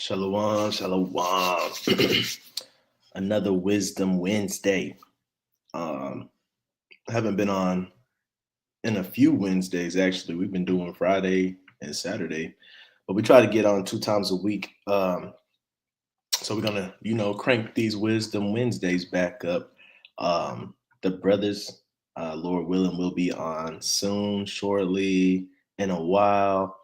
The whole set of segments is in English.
Shalom, shalom. Another Wisdom Wednesday. Um, I haven't been on in a few Wednesdays actually. We've been doing Friday and Saturday, but we try to get on 2 times a week. So we're gonna, crank these Wisdom Wednesdays back up. The brothers, Lord willing, will be on soon, shortly, in a while.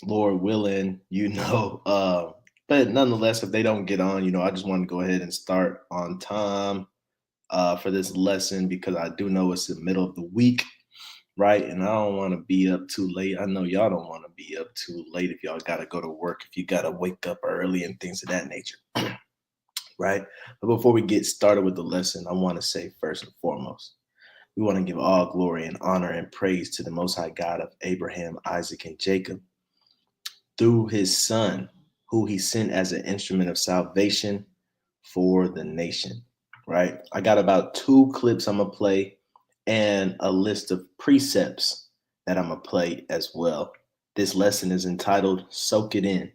Lord willing, but nonetheless, if they don't get on, I just want to go ahead and start on time for this lesson because I do know it's the middle of the week, right? And I don't want to be up too late. I know y'all don't want to be up too late if y'all got to go to work, if you got to wake up early and things of that nature, right? But before we get started with the lesson, I want to say first and foremost, we want to give all glory and honor and praise to the Most High God of Abraham, Isaac, and Jacob through his son, who he sent as an instrument of salvation for the nation, right? I got about 2 clips I'm going to play and a list of precepts that I'm going to play as well. This lesson is entitled Soak It In,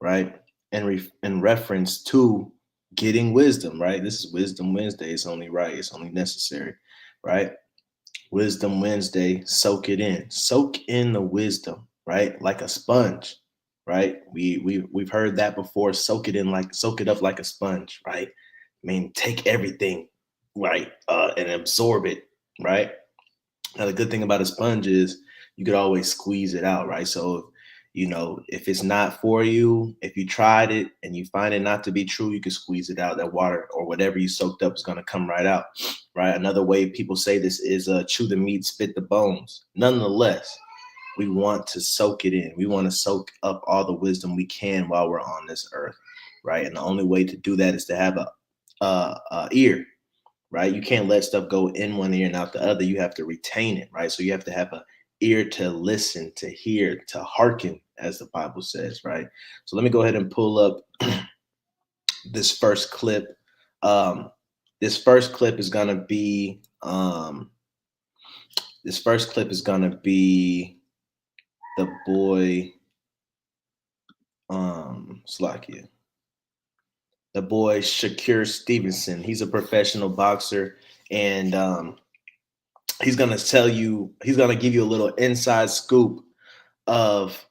right? In reference to getting wisdom, right? This is Wisdom Wednesday. It's only right. It's only necessary, right? Wisdom Wednesday, soak it in. Soak in the wisdom, right? Like a sponge, right? We've heard that before. Soak it up like a sponge, right? I mean, take everything, right, and absorb it, right? Now the good thing about a sponge is you could always squeeze it out, right? So if it's not for you, if you tried it and you find it not to be true, you can squeeze it out. That water or whatever you soaked up is going to come right out, right? Another way people say this is chew the meat, spit the bones. Nonetheless, we want to soak it in. We want to soak up all the wisdom we can while we're on this earth, right? And the only way to do that is to have a ear, right? You can't let stuff go in one ear and out the other. You have to retain it, right? So you have to have a ear to listen, to hear, to hearken, as the Bible says, right? So let me go ahead and pull up this first clip. This first clip is gonna be the boy Slakia. The boy Shakur Stevenson. He's a professional boxer, and he's gonna give you a little inside scoop of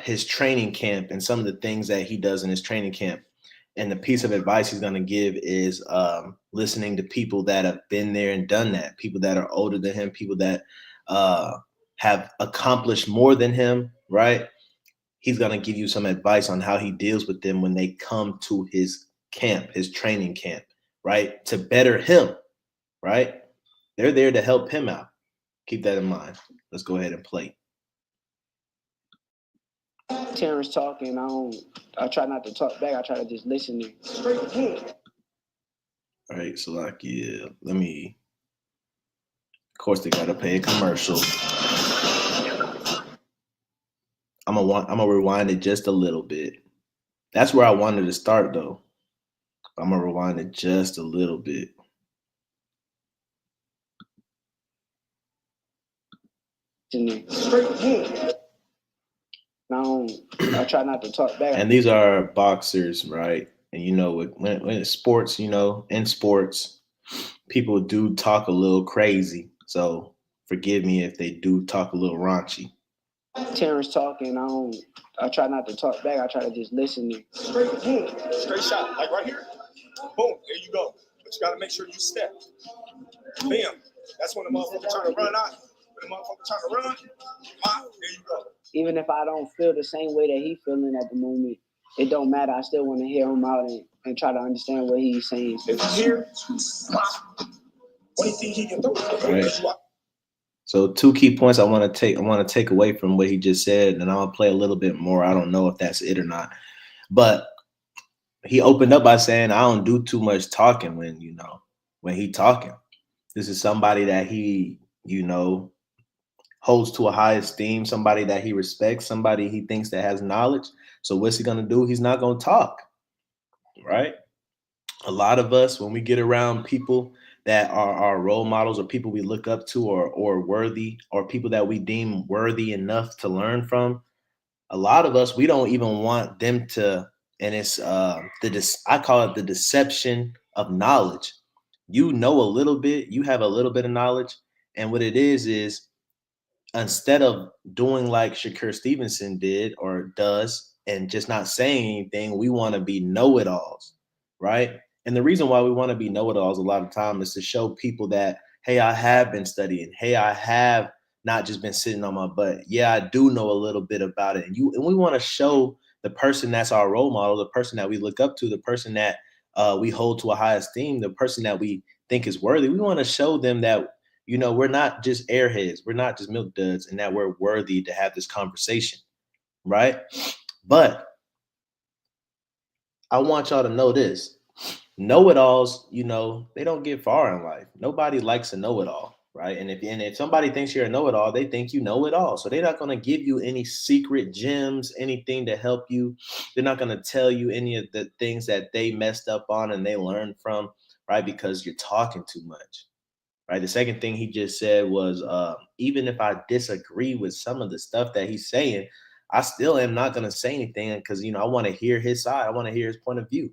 his training camp and some of the things that he does in his training camp. And the piece of advice he's going to give is listening to people that have been there and done that, people that are older than him, people that have accomplished more than him, right? He's going to give you some advice on how he deals with them when they come to his camp, his training camp, right? To better him, right? They're there to help him out. Keep that in mind. Let's go ahead and play. Terrence talking, I try not to talk back. I try to just listen to straight. All right, so let me. Of course, they gotta pay a commercial. I'm gonna rewind it just a little bit. That's where I wanted to start, though. I'm gonna rewind it just a little bit. Straight. I try not to talk back. And these are boxers, right? And when it's sports, in sports, people do talk a little crazy. So forgive me if they do talk a little raunchy. Terrence talking, I try not to talk back. I try to just listen to Straight shot, like right here. Boom, there you go. But you gotta make sure you step. Bam. That's when the motherfucker trying to run out. When the motherfucker trying to run, there you go. Even if I don't feel the same way that he's feeling at the moment, it don't matter. I still want to hear him out and try to understand what he's saying. If he's here, what do you think he can do? Right. So 2 key points I want to take away from what he just said, and I'll play a little bit more. I don't know if that's it or not, but he opened up by saying, "I don't do too much talking when he talking." This is somebody that he holds to a high esteem, somebody that he respects, somebody he thinks that has knowledge. So what's he gonna do? He's not gonna talk, right? A lot of us, when we get around people that are our role models or people we look up to or worthy or people that we deem worthy enough to learn from, A lot of us, we don't even want them to, and it's I call it the deception of knowledge. You know a little bit, you have a little bit of knowledge, and what it is instead of doing like Shakur Stevenson did or does and just not saying anything, we want to be know-it-alls, right? And the reason why we want to be know-it-alls a lot of time is to show people that, hey, I have been studying. Hey, I have not just been sitting on my butt. Yeah, I do know a little bit about it. And we want to show the person that's our role model, the person that we look up to, the person that we hold to a high esteem, the person that we think is worthy. We want to show them that we're not just airheads, we're not just milk duds, and that we're worthy to have this conversation, right? But I want y'all to know this. Know-it-alls, they don't get far in life. Nobody likes a know-it-all, right? And if somebody thinks you're a know-it-all, they think you know it all. So they're not going to give you any secret gems, anything to help you. They're not going to tell you any of the things that they messed up on and they learned from, right? Because you're talking too much. Right. The second thing he just said was, even if I disagree with some of the stuff that he's saying, I still am not going to say anything because, I want to hear his side. I want to hear his point of view.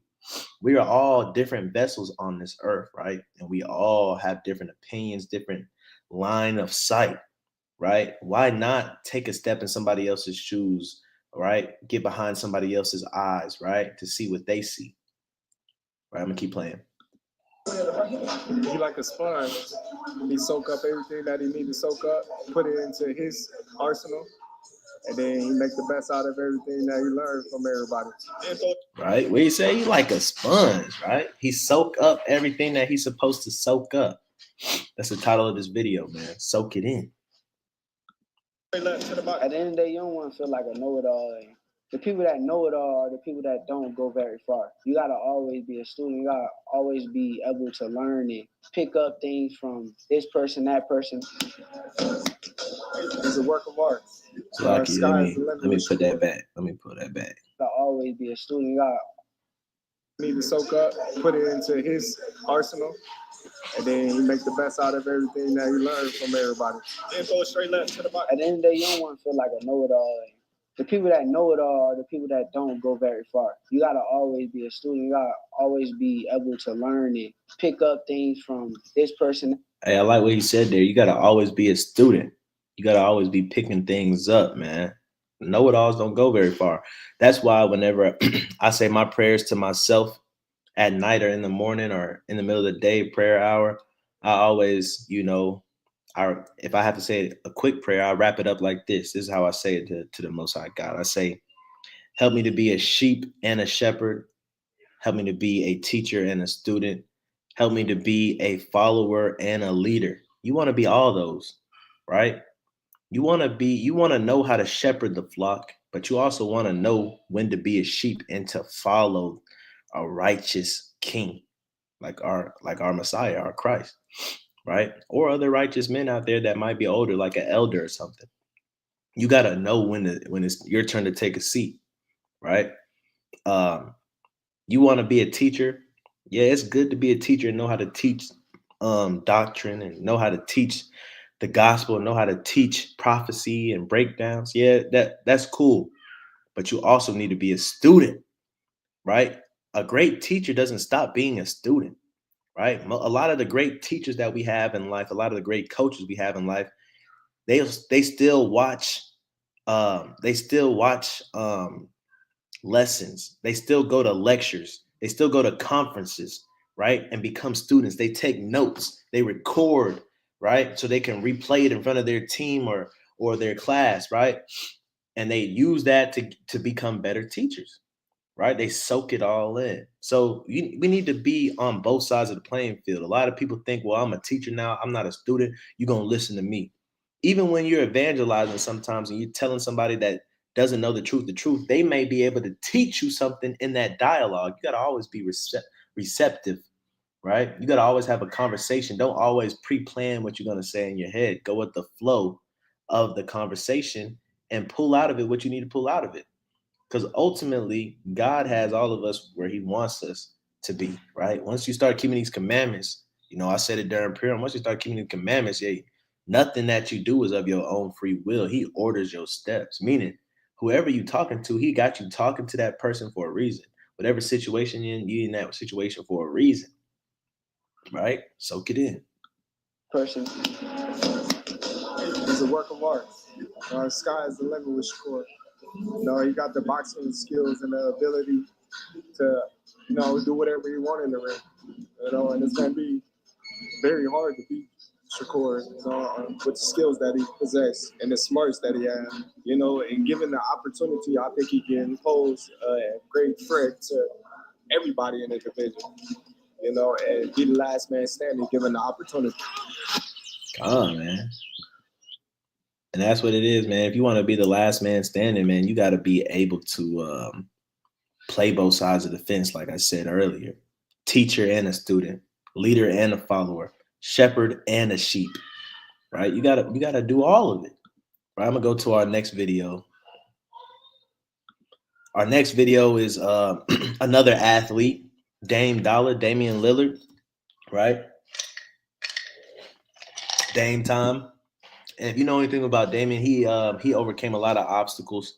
We are all different vessels on this earth, right? And we all have different opinions, different line of sight, right? Why not take a step in somebody else's shoes, right? Get behind somebody else's eyes, right? To see what they see. Right. I'm going to keep playing. He like a sponge. He soak up everything that he need to soak up, put it into his arsenal, and then he make the best out of everything that he learned from everybody. Right? What you say? He like a sponge, right? He soak up everything that he's supposed to soak up. That's the title of this video, man. Soak it in. At the end of the day, you don't want to feel like a know-it-all. The people that know it all are the people that don't go very far. You gotta always be a student. You gotta always be able to learn and pick up things from this person, that person. It's a work of art. Lucky, let me put that back. Let me put that back. You gotta always be a student. You gotta need to soak up, put it into his arsenal, and then he make the best out of everything that he learned from everybody. Then go straight left to the bottom. At the end of the day, you don't want to feel like a know-it-all. The people that know it all are the people that don't go very far. You gotta always be a student. You gotta always be able to learn and pick up things from this person. Hey, I like what he said there. You gotta always be a student. You gotta always be picking things up, man. Know-it-alls don't go very far. That's why whenever I say my prayers to myself at night or in the morning or in the middle of the day, prayer hour, I always, if I have to say a quick prayer, I wrap it up like this. This is how I say it to the Most High God. I say, help me to be a sheep and a shepherd. Help me to be a teacher and a student. Help me to be a follower and a leader. You want to be all those, right? You want to know how to shepherd the flock, but you also want to know when to be a sheep and to follow a righteous king, like our Messiah, our Christ. Right? Or other righteous men out there that might be older, like an elder or something. You got to know when it's your turn to take a seat, right? You want to be a teacher. Yeah, it's good to be a teacher and know how to teach doctrine and know how to teach the gospel, know how to teach prophecy and breakdowns. Yeah, that's cool. But you also need to be a student, right? A great teacher doesn't stop being a student. Right. A lot of the great teachers that we have in life, a lot of the great coaches we have in life, they still watch lessons. They still go to lectures. They still go to conferences, right? And become students. They take notes. They record, right? So they can replay it in front of their team or their class, right? And they use that to become better teachers. Right? They soak it all in. So we need to be on both sides of the playing field. A lot of people think, well, I'm a teacher now. I'm not a student. You're going to listen to me. Even when you're evangelizing sometimes and you're telling somebody that doesn't know the truth, they may be able to teach you something in that dialogue. You got to always be receptive, right? You got to always have a conversation. Don't always pre-plan what you're going to say in your head. Go with the flow of the conversation and pull out of it what you need to pull out of it. Because ultimately, God has all of us where he wants us to be, right? Once you start keeping these commandments, I said it during prayer, once you start keeping the commandments, nothing that you do is of your own free will. He orders your steps, meaning whoever you talking to, he got you talking to that person for a reason. Whatever situation you in that situation for a reason, right? Soak it in. Person. He's a work of art. Sky is the limit with Shakur. He got the boxing skills and the ability to, do whatever he want in the ring. And it's gonna be very hard to beat Shakur, with the skills that he possesses and the smarts that he has. And given the opportunity, I think he can pose a great threat to everybody in the division. And be the last man standing given the opportunity. Come on, man. And that's what it is, man. If you want to be the last man standing, man, you got to be able to play both sides of the fence, like I said earlier. Teacher and a student, leader and a follower, shepherd and a sheep, right? You gotta do all of it. Right? I'm gonna go to our next video. Our next video is another athlete, Damian Lillard, right? Dame time. And if you know anything about Damian, he overcame a lot of obstacles.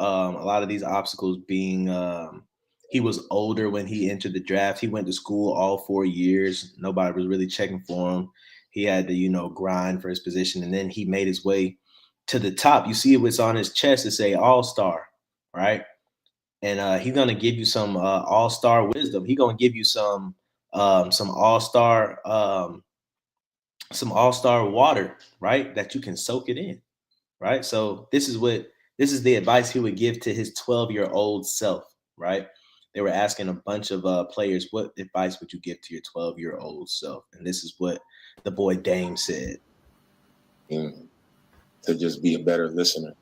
A lot of these obstacles being he was older when he entered the draft. He went to school all 4 years. Nobody was really checking for him. He had to, grind for his position, and then he made his way to the top. You see what's on his chest to say All-Star, right? And he's gonna give you some All-Star wisdom. He's gonna give you some All-Star water, right? That you can soak it in, right? So this is the advice he would give to his 12-year-old self, right? They were asking a bunch of players, what advice would you give to your 12-year-old self? And this is what the boy Dame said. To just be a better listener.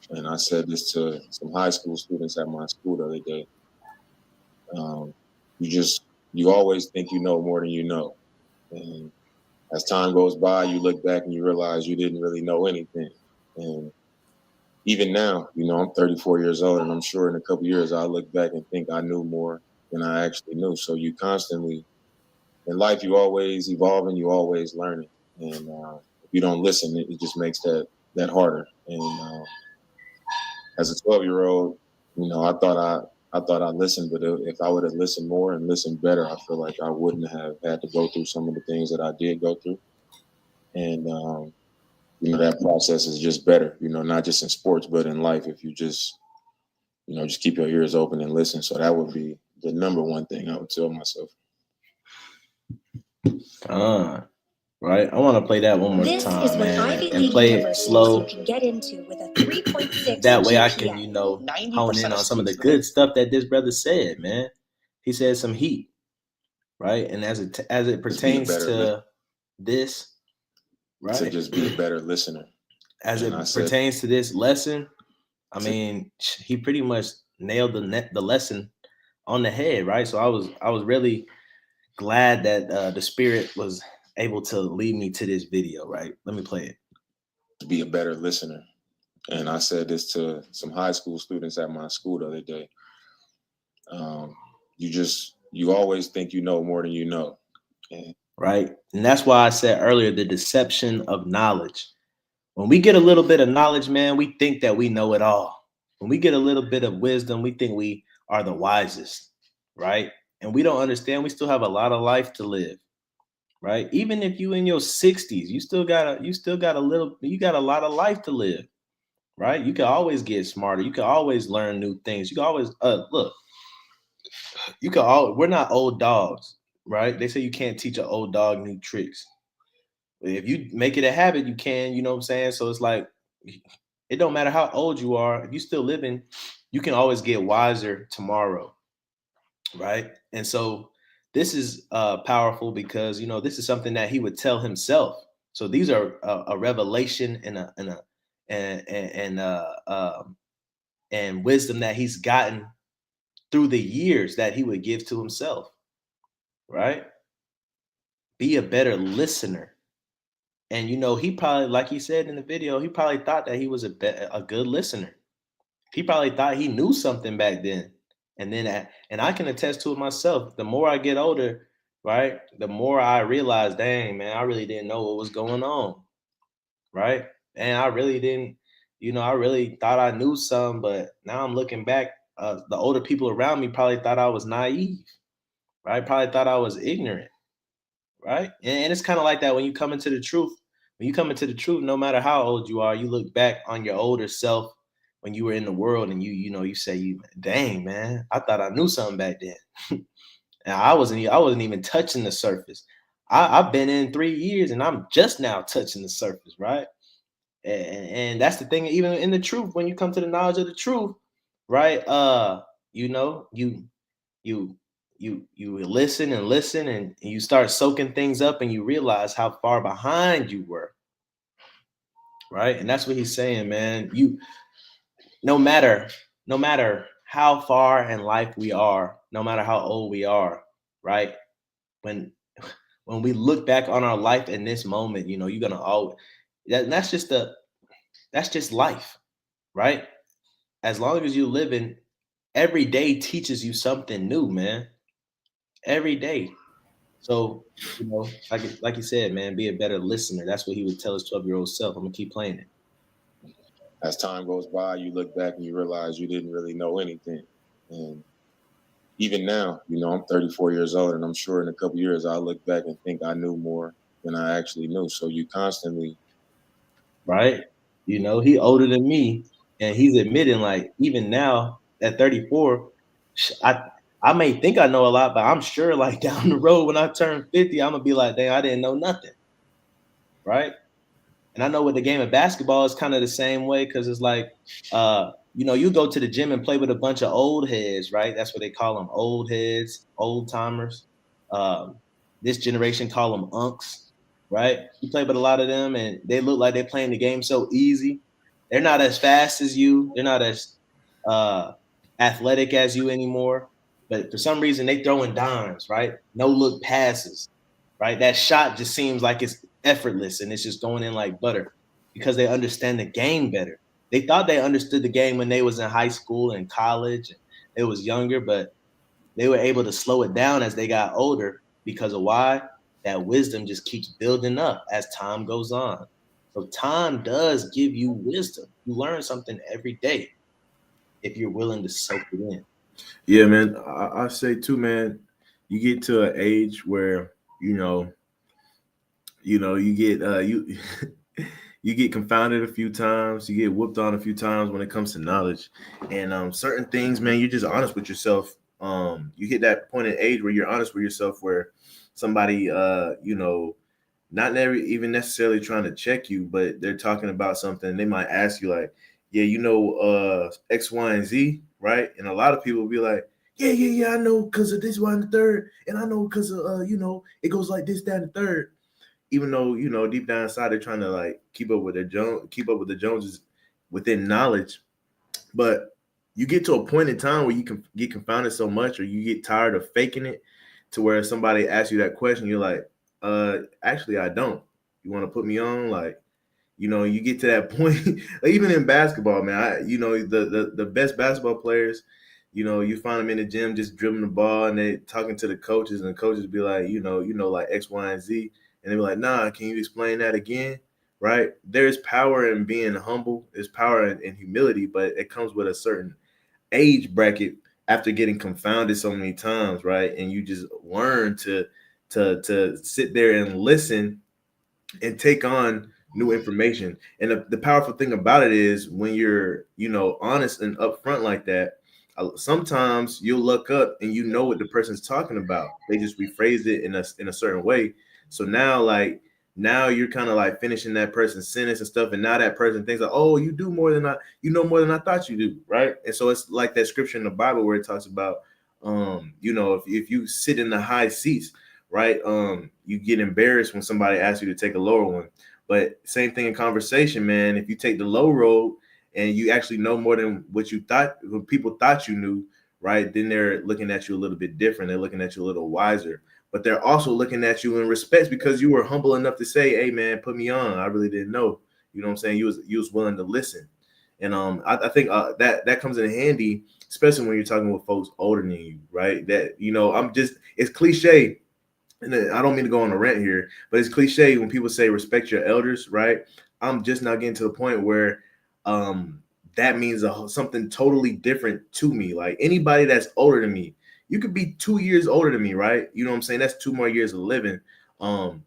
And I said this to some high school students at my school the other day. You always think you know more than you know. And as time goes by, you look back and you realize you didn't really know anything. And even now, I'm 34 years old, and I'm sure in a couple of years I'll look back and think I knew more than I actually knew. So you constantly, in life, you always evolving, you always learning. And if you don't listen, it just makes that harder. And as a 12-year-old, I thought I listened, but if I would have listened more and listened better, I feel like I wouldn't have had to go through some of the things that I did go through. And that process is just better, not just in sports, but in life. If you just keep your ears open and listen. So that would be the number one thing I would tell myself. Right. I want to play that one more time, man, and play it slow. You can get into with a 3.6 that way I can, hone in on some of the good stuff that this brother said, man. He said some heat, right? And as it pertains to this, right? To just be a better listener. As it pertains to this lesson, I mean, he pretty much nailed the lesson on the head, right? So I was really glad that the Spirit was able to lead me to this video, right? Let me play it. To be a better listener. And I said this to some high school students at my school the other day. You always think you know more than you know. Right. And that's why I said earlier, the deception of knowledge. When we get a little bit of knowledge, man, we think that we know it all. When we get a little bit of wisdom, we think we are the wisest, right? And we don't understand we still have a lot of life to live. Right? Even if you in your 60s, you got a lot of life to live. Right? You can always get smarter. You can always learn new things. You can always we're not old dogs, right? They say you can't teach an old dog new tricks. If you make it a habit, you can, you know what I'm saying? So it's like it don't matter how old you are, if you still living, you can always get wiser tomorrow. Right? And so this is powerful because this is something that he would tell himself. So these are a revelation and wisdom that he's gotten through the years that he would give to himself. Right? Be a better listener. And he probably, like he said in the video, he probably thought that he was a good listener. He probably thought he knew something back then. And I can attest to it myself. The more I get older, right, the more I realize, dang, man, I really didn't know what was going on, right? And I really didn't, I really thought I knew some, but now I'm looking back. The older people around me probably thought I was naive, right? Probably thought I was ignorant, right? And it's kind of like that when you come into the truth. When you come into the truth, no matter how old you are, you look back on your older self when you were in the world, and you say, dang man, I thought I knew something back then. And I wasn't even touching the surface. I've been in 3 years, and I'm just now touching the surface, right? And that's the thing. Even in the truth, when you come to the knowledge of the truth, right? You know, you you listen and listen, and you start soaking things up, and you realize how far behind you were, right? And that's what he's saying, man. No matter no matter how far in life we are, no matter how old we are, right? When when we look back on our life in this moment, you're gonna always that's just life, right? As long as you live in, every day teaches you something new, man. Every day. So, like you said, man, be a better listener. That's what he would tell his 12-year-old self. I'm gonna keep playing it. As time goes by, you look back and you realize you didn't really know anything. And even now, I'm 34 years old, and I'm sure in a couple years I'll look back and think I knew more than I actually knew. So you constantly, Right? He older than me, and he's admitting, like, even now at 34, I I may think I know a lot, but I'm sure, like, down the road when I turn 50, I'm gonna be like, dang, I didn't know nothing, right? And I know with the game of basketball, it's kind of the same way, because it's like, you go to the gym and play with a bunch of old heads, right? That's what they call them, old heads, old timers. Um, this generation call them unks, right? You play with a lot of them, and they look like they're playing the game so easy. They're not as fast as you. They're not as uh, athletic as you anymore. But for some reason, they throwing dimes, right? No look passes, right? That shot just seems like it's effortless, and it's just going in like butter, because they understand the game better. They thought they understood the game when they was in high school and college, and they was younger, but they were able to slow it down as they got older, because of why? That wisdom just keeps building up as time goes on. So time does give you wisdom. You learn something every day if you're willing to soak it in. Yeah, man. I say too, man. You get to an age where you get you get confounded a few times, you get whooped on a few times when it comes to knowledge, and certain things, man. You're just honest with yourself. You hit that point in age where you're honest with yourself, where somebody, not never even necessarily trying to check you, but they're talking about something. They might ask you like, yeah, X, Y, and Z, right? And a lot of people will be like, yeah, I know because of this, one, and the third, and I know because of it goes like this, that, and the third. Even though deep down inside they're trying to like keep up with the Joneses within knowledge, but you get to a point in time where you can get confounded so much, or you get tired of faking it, to where somebody asks you that question, you're like, actually, I don't. You want to put me on? Like, you get to that point. Like, even in basketball, man, the best basketball players, you find them in the gym just dribbling the ball, and they talking to the coaches, and the coaches be like, like X, Y, and Z, and they be like, nah, can you explain that again? Right? There's power in being humble. There's power in humility, but it comes with a certain age bracket after getting confounded so many times, right? And you just learn to sit there and listen and take on new information. And the powerful thing about it is, when you're, honest and upfront like that, sometimes you'll look up and what the person's talking about. They just rephrased it in a certain way. So now you're kind of like finishing that person's sentence and stuff, and now that person thinks like, oh, you know more than I thought you do, right? And so it's like that scripture in the Bible where it talks about, if you sit in the high seats, right, you get embarrassed when somebody asks you to take a lower one. But same thing in conversation, man. If you take the low road and you actually know more than what people thought you knew, right, then they're looking at you a little bit different. They're looking at you a little wiser, but they're also looking at you in respect, because you were humble enough to say, hey man, put me on. I really didn't know. You know what I'm saying? You was willing to listen. And I think that comes in handy, especially when you're talking with folks older than you, right? That, it's cliche, and I don't mean to go on a rant here, but it's cliche when people say respect your elders, right? I'm just now getting to the point where that means something totally different to me. Like anybody that's older than me, you could be 2 years older than me, right? You know what I'm saying? That's 2 more years of living. A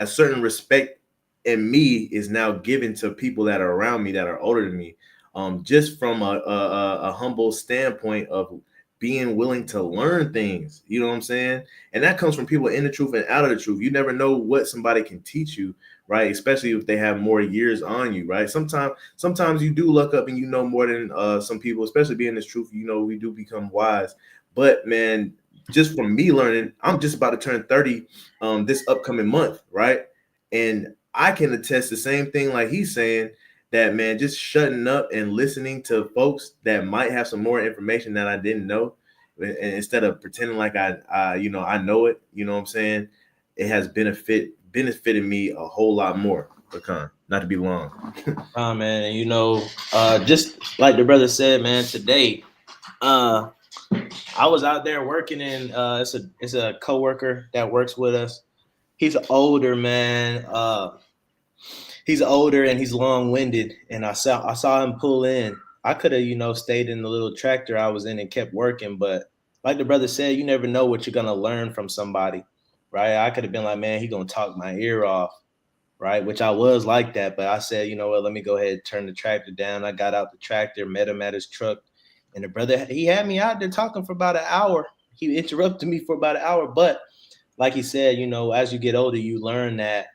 certain respect in me is now given to people that are around me that are older than me. Just from a humble standpoint of being willing to learn things, you know what I'm saying? And that comes from people in the truth and out of the truth. You never know what somebody can teach you, right? Especially if they have more years on you, right? Sometimes you do look up and you know more than some people, especially being this truth, you know, we do become wise. But man, just from me learning, I'm just about to turn 30 this upcoming month, right? And I can attest the same thing like he's saying, that man, just shutting up and listening to folks that might have some more information that I didn't know, and instead of pretending like I I know it, you know what I'm saying? It has benefited me a whole lot more. Pecan, not to be long. Man, and just like the brother said, man, today, I was out there working, and it's a coworker that works with us. He's older, man. He's older and he's long winded, and I saw him pull in. I could have stayed in the little tractor I was in and kept working, but like the brother said, you never know what you're gonna learn from somebody, right? I could have been like, man, he gonna talk my ear off, right? Which I was like that, but I said, you know what? Let me go ahead and turn the tractor down. I got out the tractor, met him at his truck, and the brother, he had me out there talking for about an hour. He interrupted me for about an hour, but like he said, as you get older, you learn that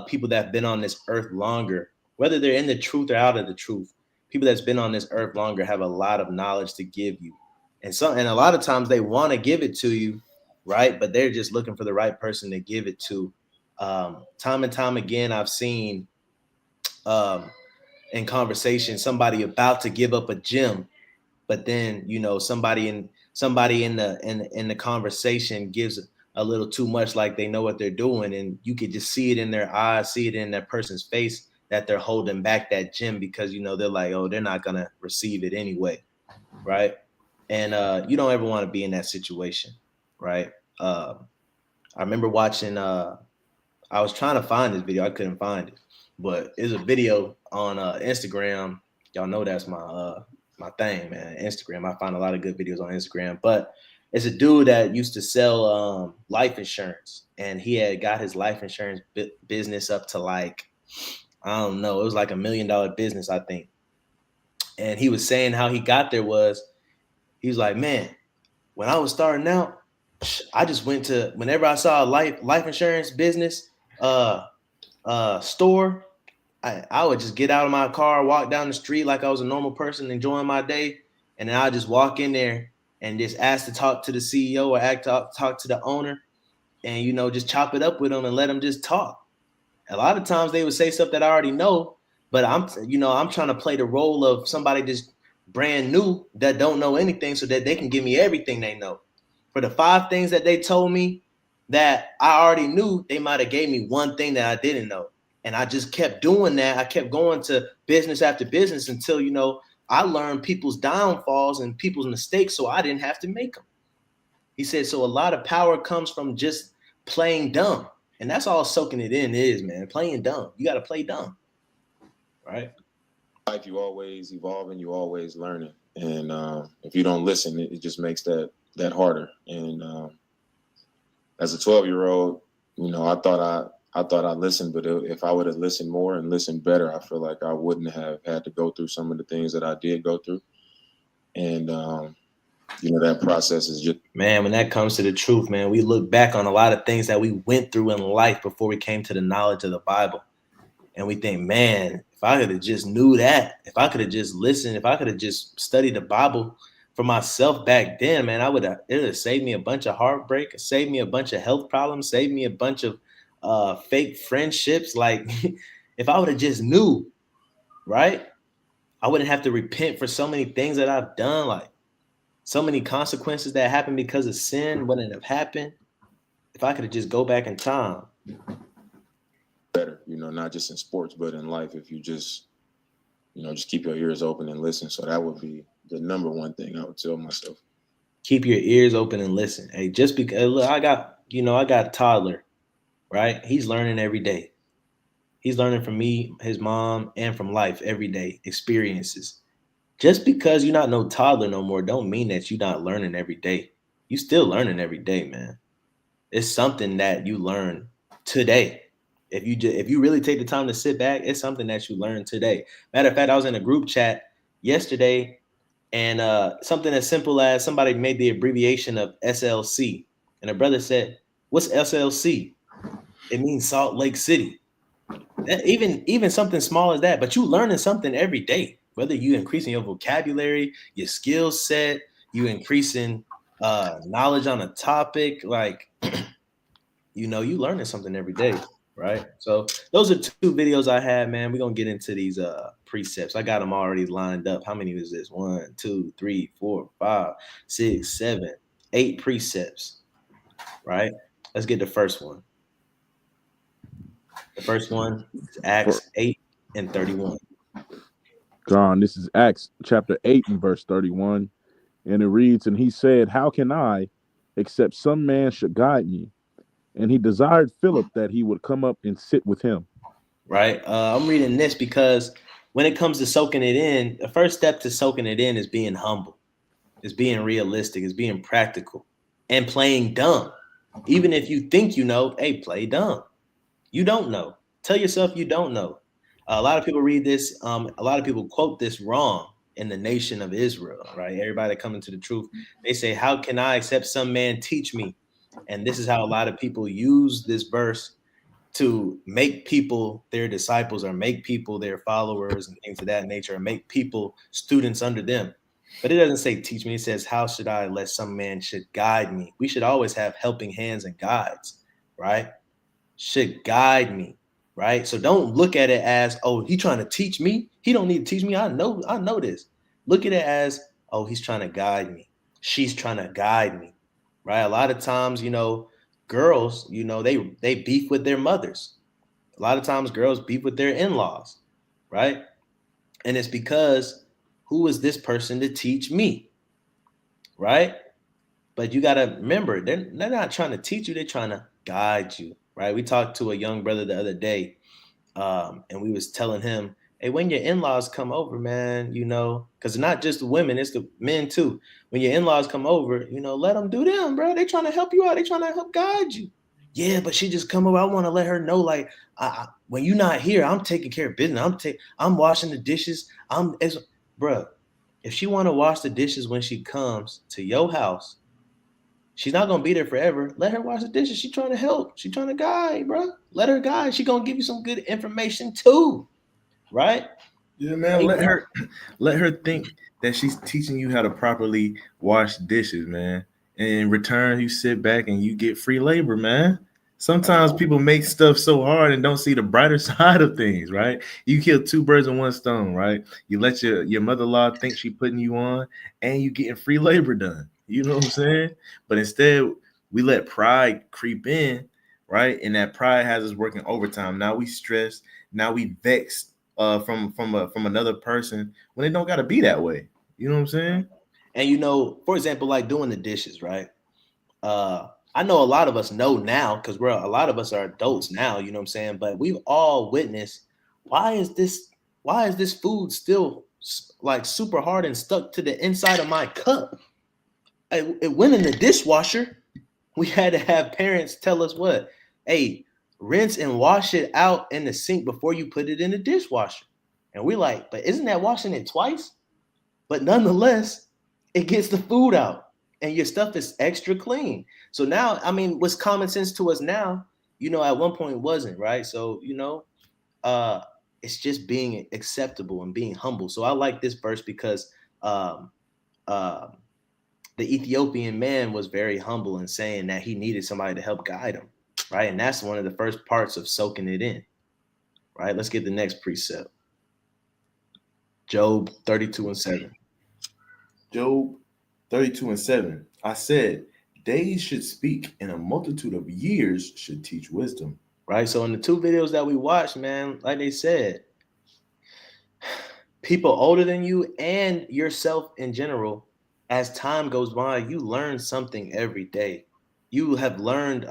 people that have been on this earth longer, whether they're in the truth or out of the truth, people that's been on this earth longer have a lot of knowledge to give you, and a lot of times they want to give it to you, right? But they're just looking for the right person to give it to. Time and time again, I've seen um, in conversation somebody about to give up a gym, but then somebody in the conversation gives a little too much, like they know what they're doing, and you could just see it in their eyes, see it in that person's face that they're holding back that gym because they're like, oh, they're not gonna receive it anyway, right? And you don't ever want to be in that situation, right? I remember watching I was trying to find this video. I couldn't find it, but it's a video on Instagram. Y'all know that's my thing, man. Instagram. I find a lot of good videos on Instagram. But it's a dude that used to sell life insurance, and he had got his life insurance business up to like, I don't know, it was like $1 million business, I think. And he was saying how he got there was, he was like, man, when I was starting out, I just went to, whenever I saw a life insurance business store, I would just get out of my car, walk down the street like I was a normal person enjoying my day, and then I just walk in there and just ask to talk to the CEO or talk to the owner, and just chop it up with them and let them just talk. A lot of times they would say stuff that I already know, but I'm trying to play the role of somebody just brand new that don't know anything so that they can give me everything they know. For the 5 things that they told me that I already knew, they might have gave me one thing that I didn't know. And I just kept doing that. I kept going to business after business until, I learned people's downfalls and people's mistakes so I didn't have to make them. He said, so a lot of power comes from just playing dumb. And that's all soaking it in is, man, playing dumb. You got to play dumb, right? Life, you always evolving, you always learning. And if you don't listen, it just makes that harder. And as a 12-year-old, I thought I listened, but if I would have listened more and listened better, I feel like I wouldn't have had to go through some of the things that I did go through. And that process is just, man, when that comes to the truth, man, we look back on a lot of things that we went through in life before we came to the knowledge of the Bible, and we think, man, if I could have just knew that, if I could have just listened, if I could have just studied the Bible for myself back then, man, it would have saved me a bunch of heartbreak, saved me a bunch of health problems, saved me a bunch of fake friendships. Like if I would have just knew, right, I wouldn't have to repent for so many things that I've done. Like so many consequences that happened because of sin wouldn't have happened if I could have just go back in time. Better, not just in sports, but in life. If you just keep your ears open and listen. So that would be the number one thing I would tell myself. Keep your ears open and listen. Hey, just because look, I got a toddler, right? He's learning every day. He's learning from me, his mom, and from life every day, experiences. Just because you're not no toddler no more, don't mean that you're not learning every day. You still learning every day, man. It's something that you learn today. If you really take the time to sit back, it's something that you learn today. Matter of fact, I was in a group chat yesterday, and something as simple as somebody made the abbreviation of SLC, and a brother said, "What's SLC?" It means Salt Lake City. Even something small as that, but you learning something every day. Whether you increasing your vocabulary, your skill set, you increasing knowledge on a topic, like you learning something every day, right? So those are two videos I had, man. We're gonna get into these precepts. I got them already lined up. How many is this? 1, 2, 3, 4, 5, 6, 7, 8 precepts, right? Let's get the first one. The first one is Acts 8 and 31. John, this is Acts chapter 8 and verse 31. And it reads, "And he said, How can I, except some man should guide me? And he desired Philip that he would come up and sit with him." Right. I'm reading this because when it comes to soaking it in, the first step to soaking it in is being humble, is being realistic, is being practical, and playing dumb. Even if you think you know, hey, play dumb. You don't know. Tell yourself you don't know. A lot of people read this. A lot of people quote this wrong in the nation of Israel, right? Everybody coming to the truth. They say, "How can I, except some man teach me?" And this is how a lot of people use this verse to make people their disciples or make people their followers and things of that nature, or make people students under them. But it doesn't say teach me. It says, "How should I let some man should guide me?" We should always have helping hands and guides, right? Should guide me, right? So don't look at it as, oh, he trying to teach me. He don't need to teach me. I know this. Look at it as, oh, he's trying to guide me. She's trying to guide me, right? A lot of times, girls, they beef with their mothers. A lot of times girls beef with their in-laws, right? And it's because who is this person to teach me, right? But you got to remember, they're not trying to teach you. They're trying to guide you, right? We talked to a young brother the other day, and we was telling him, hey, when your in-laws come over, man, because not just the women, it's the men too. When your in-laws come over, let them do them, bro. They trying to help you out. They trying to help guide you. Yeah, but she just come over. I want to let her know, like, when you're not here, I'm taking care of business. I'm washing the dishes. Bro, if she want to wash the dishes when she comes to your house, she's not gonna be there forever. Let her wash the dishes. She's trying to help. She's trying to guide, bro. Let her guide. She gonna give you some good information too, right? Yeah, man. Let her think that she's teaching you how to properly wash dishes, man. And in return, you sit back and you get free labor, man. Sometimes people make stuff so hard and don't see the brighter side of things, right? You kill two birds with one stone, right? You let your mother-in-law think she putting you on, and you getting free labor done. You know what I'm saying? But instead, we let pride creep in, right? And that pride has us working overtime. Now we stressed. Now we vexed from another person when it don't got to be that way. You know what I'm saying? And for example, like doing the dishes, right? I know a lot of us know now because a lot of us are adults now, you know what I'm saying? But we've all witnessed, why is this food still like super hard and stuck to the inside of my cup? It went in the dishwasher. We had to have parents tell us what? Hey, rinse and wash it out in the sink before you put it in the dishwasher. And we're like, but isn't that washing it twice? But nonetheless, it gets the food out and your stuff is extra clean. So now, I mean, what's common sense to us now, at one point it wasn't, right? So, it's just being acceptable and being humble. So I like this verse because the Ethiopian man was very humble in saying that he needed somebody to help guide him, right? And that's one of the first parts of soaking it in, right? Let's get the next precept. Job 32:7. Job 32:7. I said, days should speak, and a multitude of years should teach wisdom. Right. So in the two videos that we watched, man, like they said, people older than you and yourself in general, as time goes by, you learn something every day. You have learned,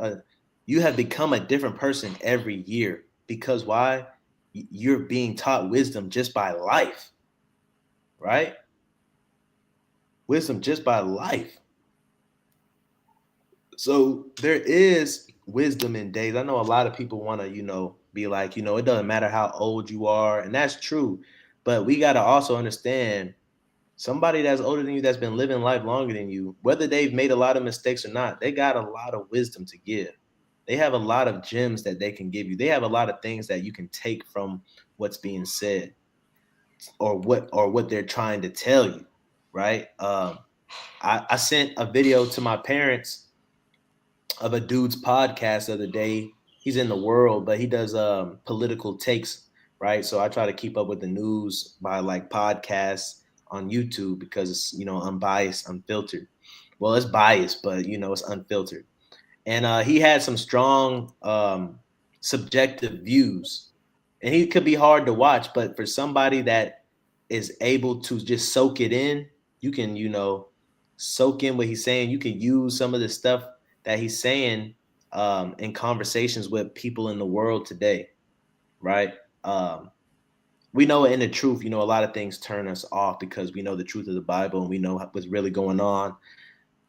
you have become a different person every year. Because why? you're being taught wisdom just by life, right? Wisdom just by life. So there is wisdom in days. I know a lot of people want to, be like, it doesn't matter how old you are, and that's true. But we got to also understand somebody that's older than you, that's been living life longer than you, whether they've made a lot of mistakes or not, they got a lot of wisdom to give. They have a lot of gems that they can give you. They have a lot of things that you can take from what's being said or what they're trying to tell you, right? I sent a video to my parents of a dude's podcast the other day. He's in the world, but he does political takes, right? So I try to keep up with the news by like podcasts on YouTube because it's unbiased, unfiltered. Well, it's biased, but it's unfiltered. And he had some strong subjective views, and he could be hard to watch, but for somebody that is able to just soak it in, you can soak in what he's saying. You can use some of the stuff that he's saying in conversations with people in the world today, right? We know in the truth, a lot of things turn us off because we know the truth of the Bible and we know what's really going on.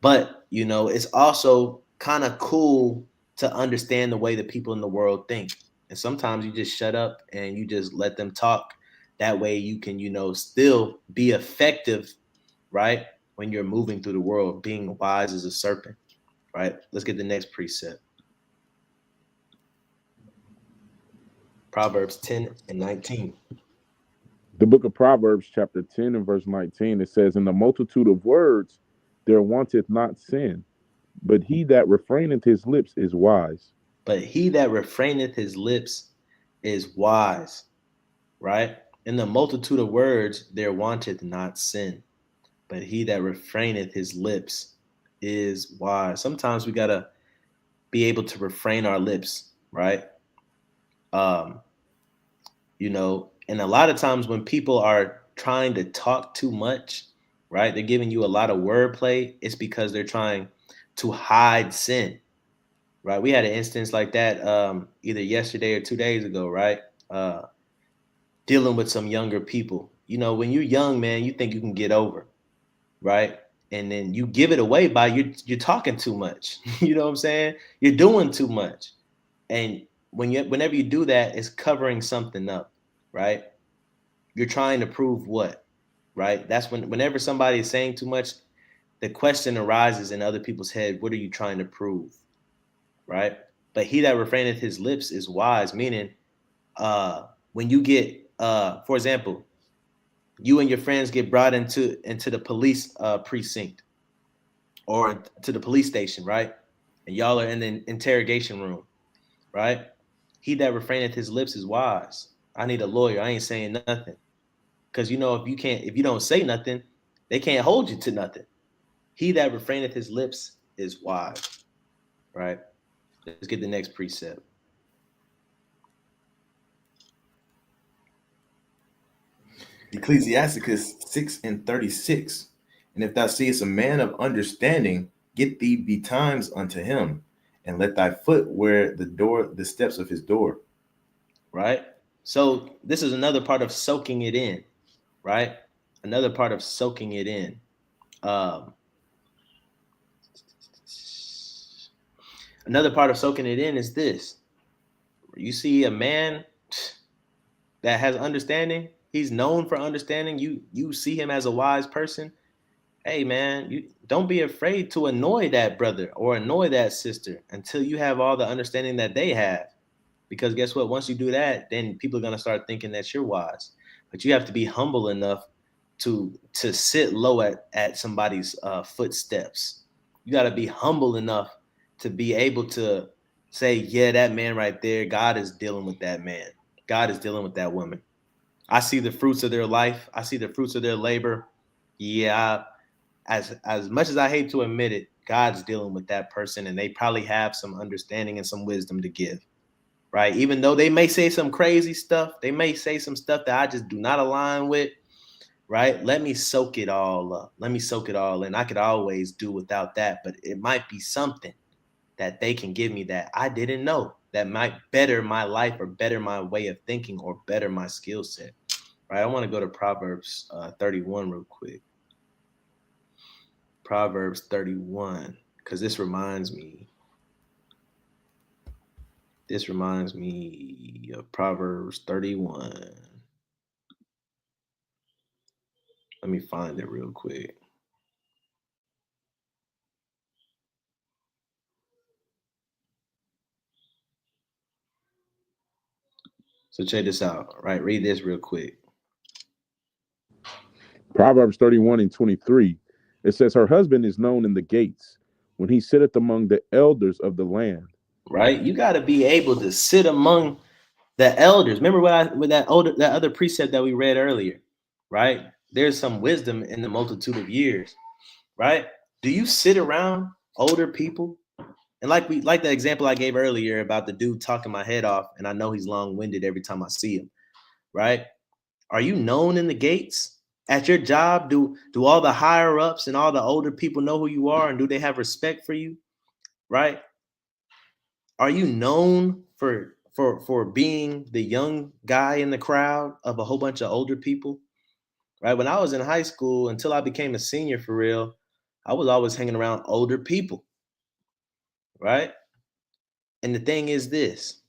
But, it's also kind of cool to understand the way that people in the world think. And sometimes you just shut up and you just let them talk. That way you can, still be effective, right? When you're moving through the world, being wise as a serpent, right? Let's get the next precept. Proverbs 10 and 19. The book of Proverbs, chapter 10 and verse 19, it says, "In the multitude of words there wanteth not sin, but he that refraineth his lips is wise." But he that refraineth his lips is wise, right? In the multitude of words there wanteth not sin, but he that refraineth his lips is wise. Sometimes we got to be able to refrain our lips, right? And a lot of times when people are trying to talk too much, right? They're giving you a lot of wordplay. It's because they're trying to hide sin, right? We had an instance like that either yesterday or 2 days ago, right? Dealing with some younger people. When you're young, man, you think you can get over, right? And then you give it away by you're talking too much. You know what I'm saying? You're doing too much. And whenever you do that, it's covering something up, right? You're trying to prove what, right? That's whenever somebody is saying too much, the question arises in other people's head, what are you trying to prove, right? But he that refraineth his lips is wise, meaning when you get, for example, you and your friends get brought into the police precinct or to the police station, right? And y'all are in the interrogation room, right? He that refraineth his lips is wise. I need a lawyer. I ain't saying nothing. Because if you don't say nothing, they can't hold you to nothing. He that refraineth his lips is wise, right? Let's get the next precept. Ecclesiasticus 6 and 36. And if thou seest a man of understanding, get thee betimes unto him, and let thy foot wear the steps of his door. Right? So this is another part of soaking it in, right? Another part of soaking it in. Another part of soaking it in is this. You see a man that has understanding, he's known for understanding. You see him as a wise person. Hey man, you don't be afraid to annoy that brother or annoy that sister until you have all the understanding that they have. Because guess what? Once you do that, then people are gonna start thinking that you're wise. But you have to be humble enough to sit low at somebody's footsteps. You got to be humble enough to be able to say, yeah, that man right there, God is dealing with that man. God is dealing with that woman. I see the fruits of their life. I see the fruits of their labor. Yeah, as much as I hate to admit it, God's dealing with that person, and they probably have some understanding and some wisdom to give, right? Even though they may say some crazy stuff, they may say some stuff that I just do not align with, right? Let me soak it all up. Let me soak it all in. I could always do without that, but it might be something that they can give me that I didn't know. that might better my life or better my way of thinking or better my skill set. Right? I want to go to Proverbs 31 real quick. Proverbs 31, because this reminds me of Proverbs 31. Let me find it real quick. So check this out, right? Read this real quick. Proverbs 31 and 23. It says, her husband is known in the gates when he sitteth among the elders of the land. Right? You got to be able to sit among the elders. Remember with that other precept that we read earlier, right? There's some wisdom in the multitude of years, right? Do you sit around older people? And like the example I gave earlier about the dude talking my head off, and I know he's long-winded every time I see him, right? Are you known in the gates? At your job, do all the higher ups and all the older people know who you are, and do they have respect for you? Right? Are you known for being the young guy in the crowd of a whole bunch of older people? Right? When I was in high school, until I became a senior for real, I was always hanging around older people. Right? And the thing is this.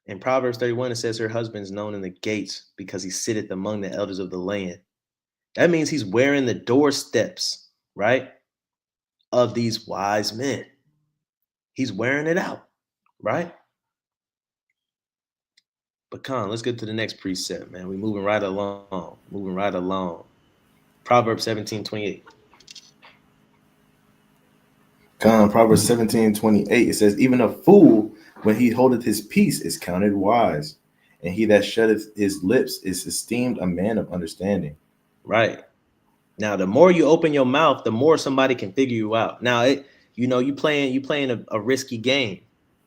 In Proverbs 31, it says her husband's known in the gates because he sitteth among the elders of the land. That means he's wearing the doorsteps, right, of these wise men. He's wearing it out, right? But come on, let's get to the next precept, man. We're moving right along. Proverbs 17:28. Proverbs 17:28. It says, even a fool, when he holdeth his peace, is counted wise, and he that shutteth his lips is esteemed a man of understanding. Right. Now, the more you open your mouth, the more somebody can figure you out. Now, you playing a risky game.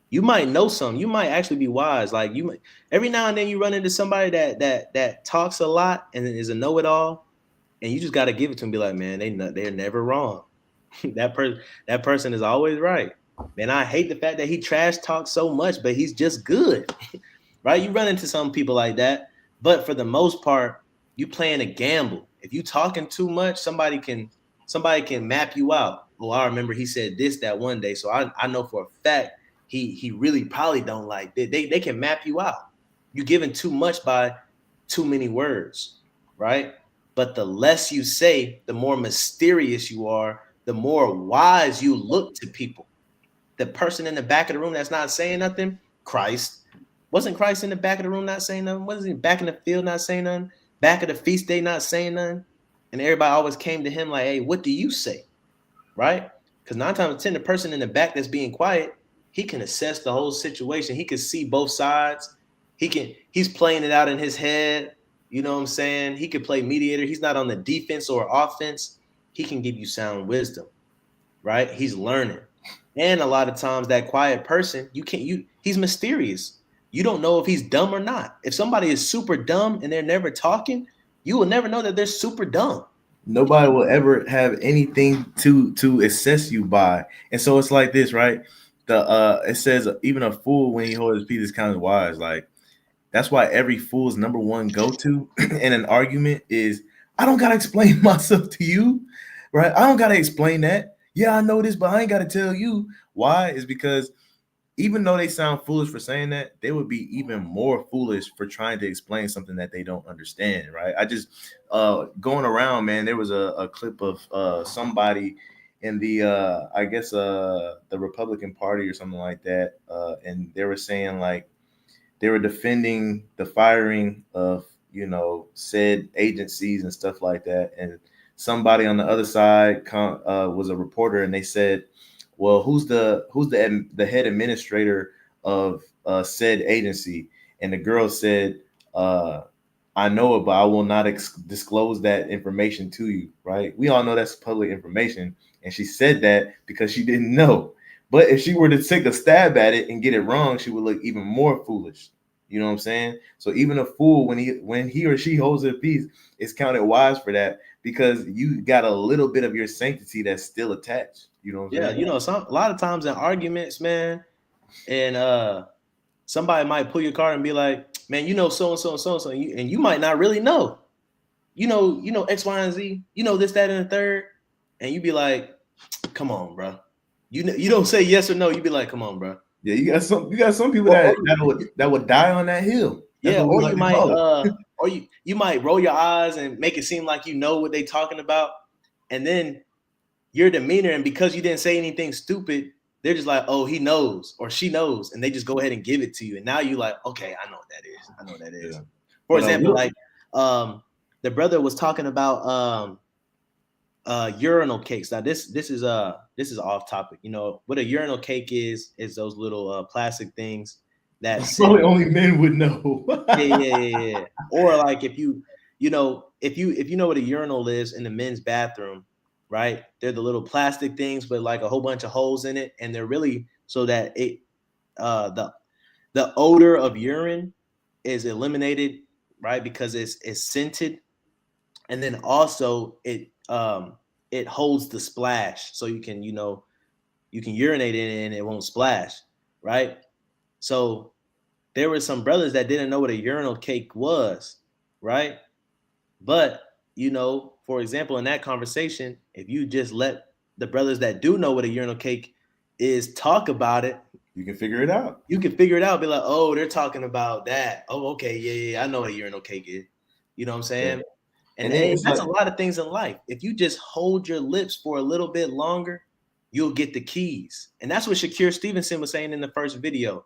You might know something. You might actually be wise. Like every now and then you run into somebody that talks a lot and is a know-it-all, and you just got to give it to them. Be like, man, they're never wrong. that person is always right. Man, I hate the fact that he trash talks so much, but he's just good. Right? You run into some people like that, but for the most part, you playing a gamble. If you talking too much, somebody can map you out. Oh, I remember he said this that one day, so I know for a fact he really probably don't like it. They can map you out. You're giving too much by too many words, right? But the less you say, the more mysterious you are, the more wise you look to people. The person in the back of the room that's not saying nothing, Christ. Wasn't Christ in the back of the room not saying nothing? Wasn't he back in the field not saying nothing? Back at the feast day not saying nothing? And everybody always came to him like, hey, what do you say? Right? Because 9 times out of 10, the person in the back that's being quiet, he can assess the whole situation. He can see both sides. He's playing it out in his head. You know what I'm saying? He can play mediator. He's not on the defense or offense. He can give you sound wisdom, right? He's learning. And a lot of times that quiet person, he's mysterious. You don't know if he's dumb or not. If somebody is super dumb and they're never talking, you will never know that they're super dumb. Nobody will ever have anything to assess you by. And so it's like this, right? It says even a fool when he holds his peace is kind of wise. Like that's why every fool's number one go-to in an argument is I don't gotta explain myself to you, right? I don't gotta explain that. Yeah, I know this, but I ain't gotta tell you. Why? Is because even though they sound foolish for saying that, they would be even more foolish for trying to explain something that they don't understand, right? I just going around, man, there was a clip of somebody in the I guess the Republican Party or something like that, and they were saying like they were defending the firing of said agencies and stuff like that, and somebody on the other side was a reporter, and they said, well, who's the head administrator of said agency? And the girl said, I know it, but I will not disclose that information to you, right? We all know that's public information. And she said that because she didn't know. But if she were to take a stab at it and get it wrong, she would look even more foolish. You know what I'm saying? So even a fool, when he or she holds their peace, is counted wise for that, because you got a little bit of your sanctity that's still attached. You know what I'm saying? A lot of times in arguments, man, and somebody might pull your card and be like, man, you know so and so and so and so, and you might not really know. You know X, Y, and Z. You know this, that, and the third, and you be like, come on, bro. You don't say yes or no. You be like, come on, bro. Yeah, you got some people that would die on that hill. That's Yeah, what we or like you to might call it. or you might roll your eyes and make it seem like you know what they talking about, and then your demeanor, and because you didn't say anything stupid, they're just like, oh, he knows or she knows, and they just go ahead and give it to you, and now you like, okay, I know what that is. I know what that is. Yeah. For But, example, like the brother was talking about urinal cakes. Now this is off topic. You know what a urinal cake is those little plastic things that sit. Probably only men would know. Yeah. Or like if you know what a urinal is in the men's bathroom, right? They're the little plastic things with like a whole bunch of holes in it, and they're really so that it the odor of urine is eliminated, right? Because it's scented, and then also it holds the splash, so you can urinate in it and it won't splash, right? So there were some brothers that didn't know what a urinal cake was, right? But for example, in that conversation, if you just let the brothers that do know what a urinal cake is talk about it, you can figure it out. You can figure it out. Be like, oh, they're talking about that. Oh, okay, yeah, I know what a urinal cake is. You know what I'm saying? Yeah. And that's a lot of things in life. If you just hold your lips for a little bit longer, you'll get the keys. And that's what Shakir Stevenson was saying in the first video.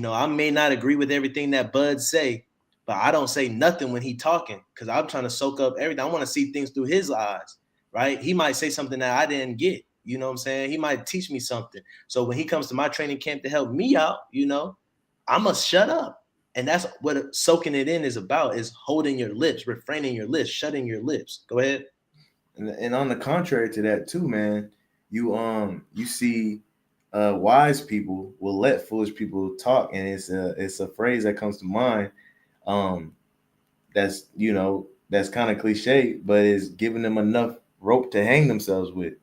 I may not agree with everything that Bud say, but I don't say nothing when he talking because I'm trying to soak up everything. I want to see things through his eyes, right? He might say something that I didn't get. You know what I'm saying? He might teach me something. So when he comes to my training camp to help me out, I must shut up. And that's what soaking it in is about, is holding your lips, refraining your lips, shutting your lips. Go ahead. And on the contrary to that too, man, you see wise people will let foolish people talk, and it's a phrase that comes to mind. That's kind of cliche, but it's giving them enough rope to hang themselves with.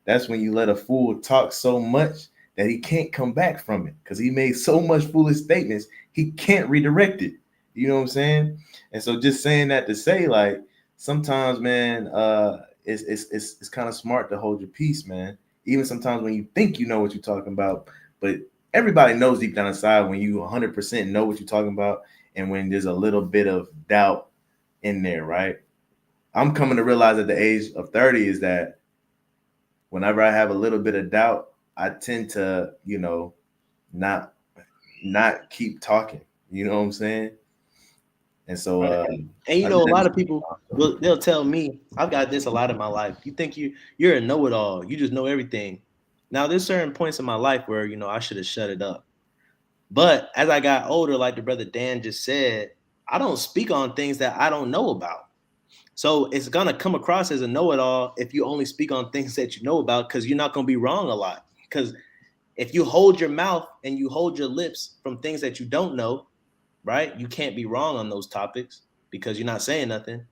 That's when you let a fool talk so much that he can't come back from it because he made so much foolish statements, he can't redirect it. You know what I'm saying? And so just saying that to say, like, sometimes, man, it's kind of smart to hold your peace, man. Even sometimes when you think you know what you're talking about, but everybody knows deep down inside when you 100% know what you're talking about, and when there's a little bit of doubt in there, right? I'm coming to realize at the age of 30 is that whenever I have a little bit of doubt, I tend to, not keep talking. You know what I'm saying? And so, a lot of people they'll tell me, I've got this a lot in my life. You think you're a know-it-all, you just know everything. Now, there's certain points in my life where I should have shut it up. But as I got older, like the brother Dan just said, I don't speak on things that I don't know about. So it's gonna come across as a know-it-all if you only speak on things that you know about, because you're not gonna be wrong a lot. Because if you hold your mouth and you hold your lips from things that you don't know, right? You can't be wrong on those topics because you're not saying nothing.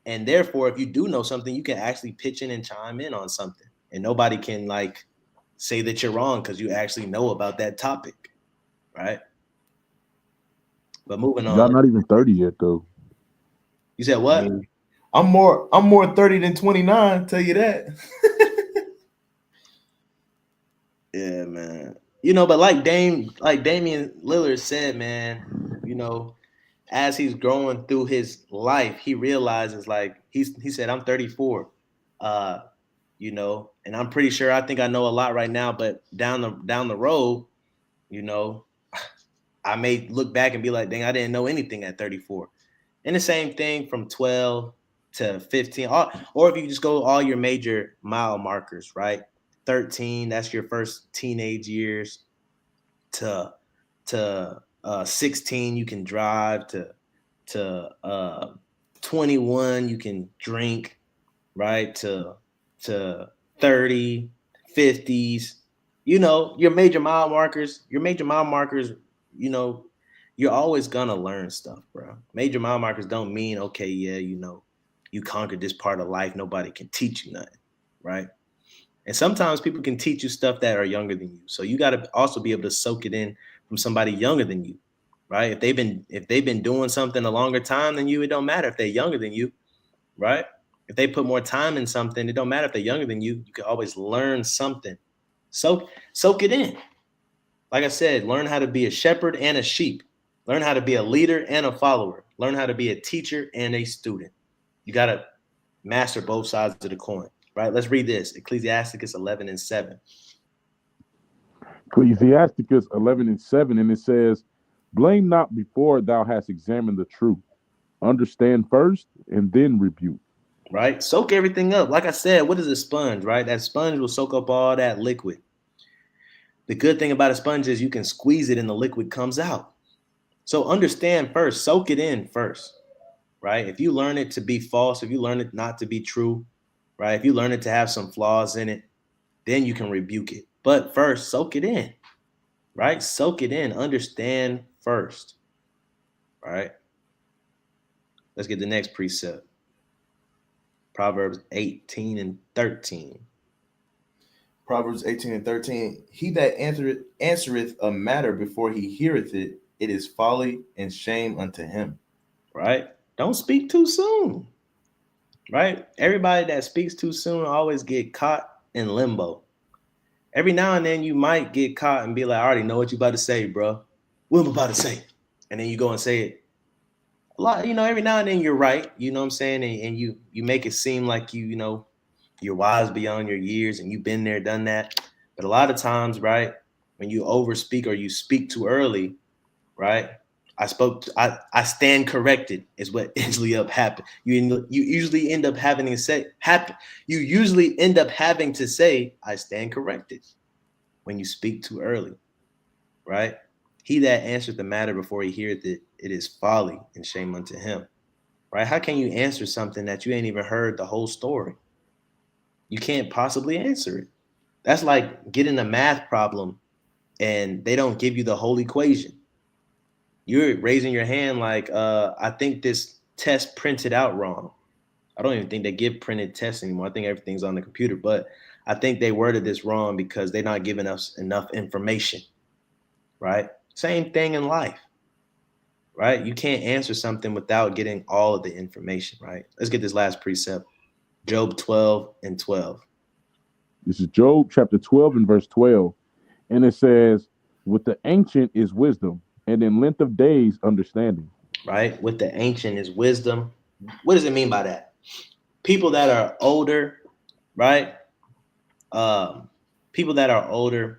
And therefore, if you do know something, you can actually pitch in and chime in on something. And nobody can say that you're wrong because you actually know about that topic, right? But moving on. Y'all not even 30 yet, though. You said what? I'm more 30 than 29, tell you that. Yeah, man. But like Damian Lillard said, man, as he's growing through his life, he realizes, he said, I'm 34. And I'm pretty sure I think I know a lot right now, but down the road, I may look back and be like, dang, I didn't know anything at 34. And the same thing from 12 to 15, or if you just go all your major mile markers, right? 13, that's your first teenage years, to 16, you can drive, to 21, you can drink, right? To 30, 50s, your major mile markers, you're always gonna learn stuff, bro. Major mile markers don't mean, okay, yeah, you conquered this part of life, nobody can teach you nothing, right? And sometimes people can teach you stuff that are younger than you. So you got to also be able to soak it in from somebody younger than you, right? If they've been doing something a longer time than you, it don't matter if they're younger than you, right? If they put more time in something, it don't matter if they're younger than you. You can always learn something. Soak it in. Like I said, learn how to be a shepherd and a sheep. Learn how to be a leader and a follower. Learn how to be a teacher and a student. You got to master both sides of the coin, right? Let's read this. Ecclesiasticus 11:7. Ecclesiasticus 11:7, and it says, "Blame not before thou hast examined the truth. Understand first, and then rebuke." Right? Soak everything up. Like I said, what is a sponge, right? That sponge will soak up all that liquid. The good thing about a sponge is you can squeeze it and the liquid comes out. So understand first, soak it in first, right? If you learn it to be false, if you learn it not to be true, right? If you learn it to have some flaws in it, then you can rebuke it. But first, soak it in, right? Soak it in. Understand first, right? Let's get the next precept. Proverbs 18:13. Proverbs 18:13. He that answereth a matter before he heareth it, it is folly and shame unto him. Right? Don't speak too soon. Right? Everybody that speaks too soon always get caught in limbo. Every now and then you might get caught and be like, I already know what you about to say, bro. What am I about to say? And then you go and say it. A lot, every now and then you're right, you know what I'm saying? And you make it seem like you're wise beyond your years and you've been there, done that. But a lot of times, right, when you overspeak or you speak too early, right? I stand corrected is what usually happen. You usually end up having to say I stand corrected when you speak too early, right? He that answereth the matter before he heareth it, it is folly and shame unto him, right? How can you answer something that you ain't even heard the whole story? You can't possibly answer it. That's like getting a math problem and they don't give you the whole equation. You're raising your hand like, I think this test printed out wrong. I don't even think they give printed tests anymore. I think everything's on the computer, but I think they worded this wrong because they're not giving us enough information, right? Same thing in life, right? You can't answer something without getting all of the information, right? Let's get this last precept, Job 12:12. This is Job chapter 12 and verse 12. And it says, "With the ancient is wisdom, and in length of days understanding." Right? With the ancient is wisdom. What does it mean by that? People that are older, right? People that are older,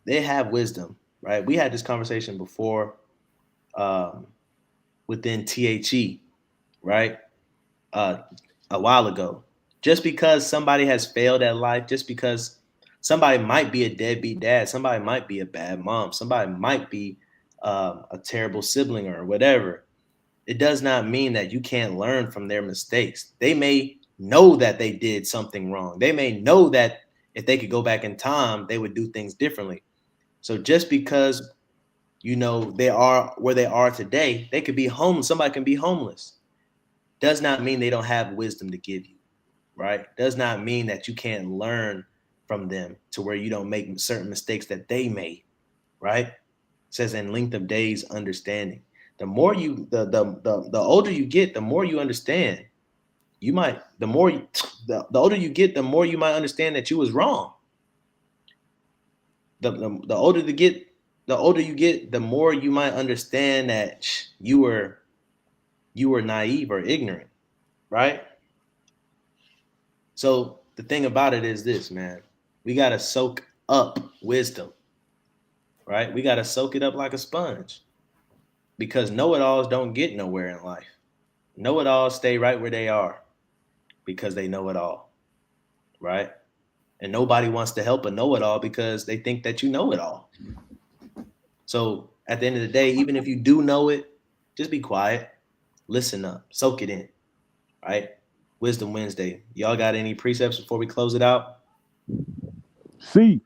they have wisdom, right? We had this conversation before within THE, right? A while ago. Just because somebody has failed at life, just because somebody might be a deadbeat dad, somebody might be a bad mom, somebody might be a terrible sibling or whatever, it does not mean that you can't learn from their mistakes. They may know that they did something wrong. They may know that if they could go back in time, they would do things differently. So just because they are where they are today, they could be homeless. Somebody can be homeless. Does not mean they don't have wisdom to give you, right? Does not mean that you can't learn from them to where you don't make certain mistakes that they made, right? It says in length of days, understanding. The more the older you get, the more you understand. The older you get, the more you might understand that you was wrong. The older you get, the more you might understand that you were naive or ignorant, right? So the thing about it is this, man. We gotta soak up wisdom, right? We gotta soak it up like a sponge, because know-it-alls don't get nowhere in life. Know-it-alls stay right where they are because they know it all, right? And nobody wants to help a know-it-all because they think that you know it all. So at the end of the day, even if you do know it, just be quiet, listen up, soak it in, right? Wisdom Wednesday. Y'all got any precepts before we close it out? See,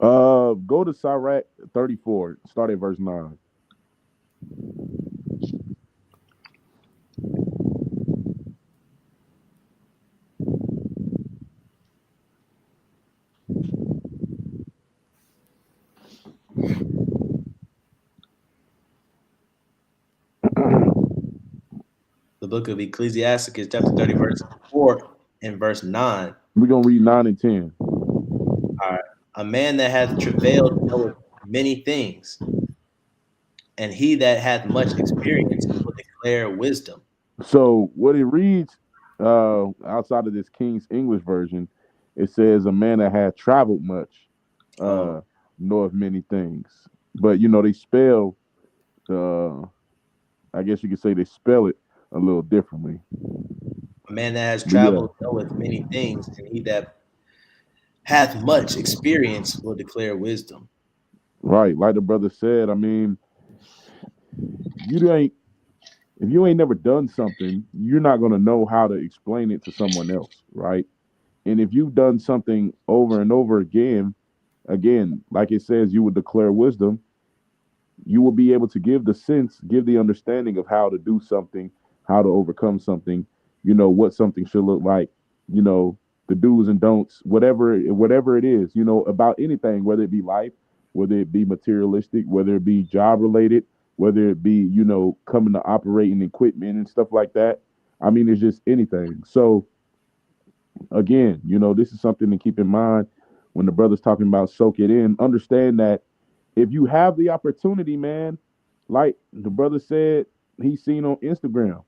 go to Sirach 34, start at verse 9. The book of Ecclesiasticus, chapter 30, verse 4 and verse 9. We're gonna read 9 and 10. All right. A man that hath travailed knoweth many things, and he that hath much experience will declare wisdom. So what it reads, outside of this King's English version, it says a man that had traveled much, Oh, knoweth many things. But they spell, uh, I guess you could say they spell it a little differently. a man that has But yeah, traveled knoweth many things, and he that hath much experience will declare wisdom. right. Like the brother said, I mean, you ain't if you ain't never done something, you're not gonna know how to explain it to someone else, right? And if you've done something over and over again, like it says, you would declare wisdom. You will be able to give the sense, give the understanding of how to do something, how to overcome something, what something should look like, you know, the do's and don'ts, whatever it is, about anything, whether it be life, whether it be materialistic, whether it be job related, whether it be, coming to operating equipment and stuff like that. I mean, it's just anything. So again, this is something to keep in mind when the brother's talking about soak it in. Understand that if you have the opportunity, man, like the brother said, he's seen on Instagram,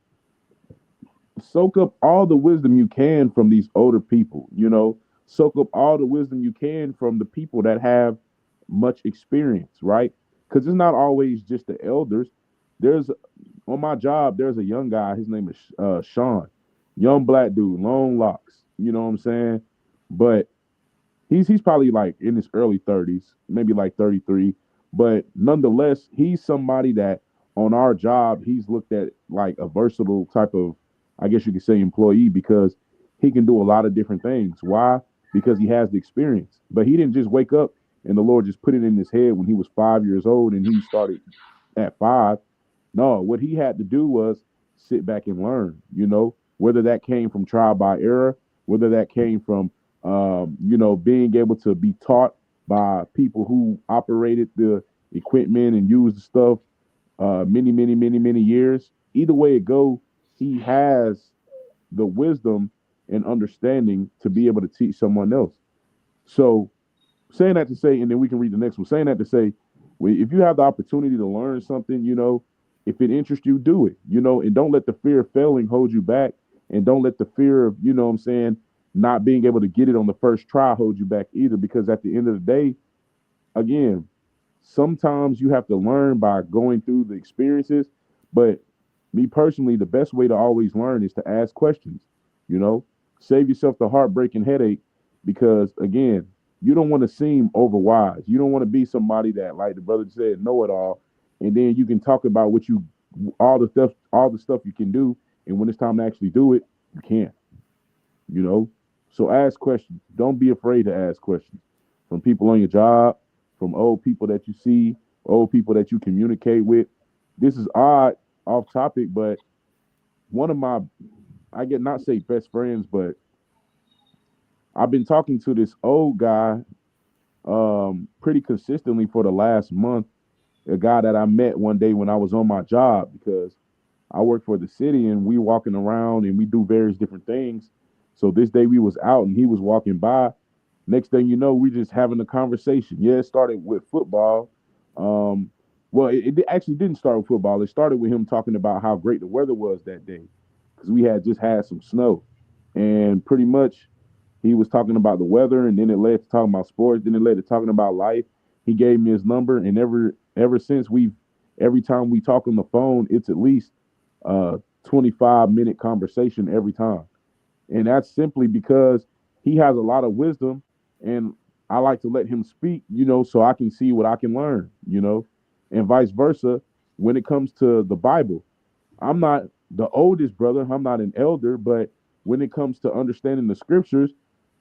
soak up all the wisdom you can from these older people, soak up all the wisdom you can from the people that have much experience, right? Because it's not always just the elders. There's On my job, there's a young guy, his name is Sean, young black dude, long locks, you know what I'm saying? But he's probably like in his early 30s, maybe like 33. But nonetheless, he's somebody that on our job, he's looked at like a versatile type of, I guess you could say, employee, because he can do a lot of different things. Why? Because he has the experience. But he didn't just wake up and the Lord just put it in his head when he was 5 years old and he started at 5. No, what he had to do was sit back and learn, whether that came from trial by error, whether that came from, being able to be taught by people who operated the equipment and used the stuff many, many, many, many years. Either way it go, he has the wisdom and understanding to be able to teach someone else. So saying that to say, and then we can read the next one. Saying that to say, if you have the opportunity to learn something, if it interests you, do it, and don't let the fear of failing hold you back. And don't let the fear of, what I'm saying, not being able to get it on the first try hold you back either. Because at the end of the day, again, sometimes you have to learn by going through the experiences. But me personally, the best way to always learn is to ask questions, you know, save yourself the heartbreaking headache. Because again, you don't want to seem overwise. You don't want to be somebody that, like the brother said, know it all. And then you can talk about all the stuff you can do. And when it's time to actually do it, you can't, you know? So ask questions. Don't be afraid to ask questions from people on your job, from old people that you see, old people that you communicate with. This is odd, off topic, but one of my, I get not say best friends, but I've been talking to this old guy pretty consistently for the last month. A guy that I met one day when I was on my job, because I work for the city and we walking around and we do various different things. So this day we was out and he was walking by. Next thing you know, we just having a conversation. Yeah, it started with football. Well, it actually didn't start with football. It started with him talking about how great the weather was that day, because we had just had some snow. And pretty much he was talking about the weather, and then it led to talking about sports. Then it led to talking about life. He gave me his number, and ever since every time we talk on the phone, it's at least 25-minute conversation every time. And that's simply because he has a lot of wisdom, and I like to let him speak, so I can see what I can learn, and vice versa. When it comes to the Bible, I'm not the oldest brother, I'm not an elder, but when it comes to understanding the scriptures,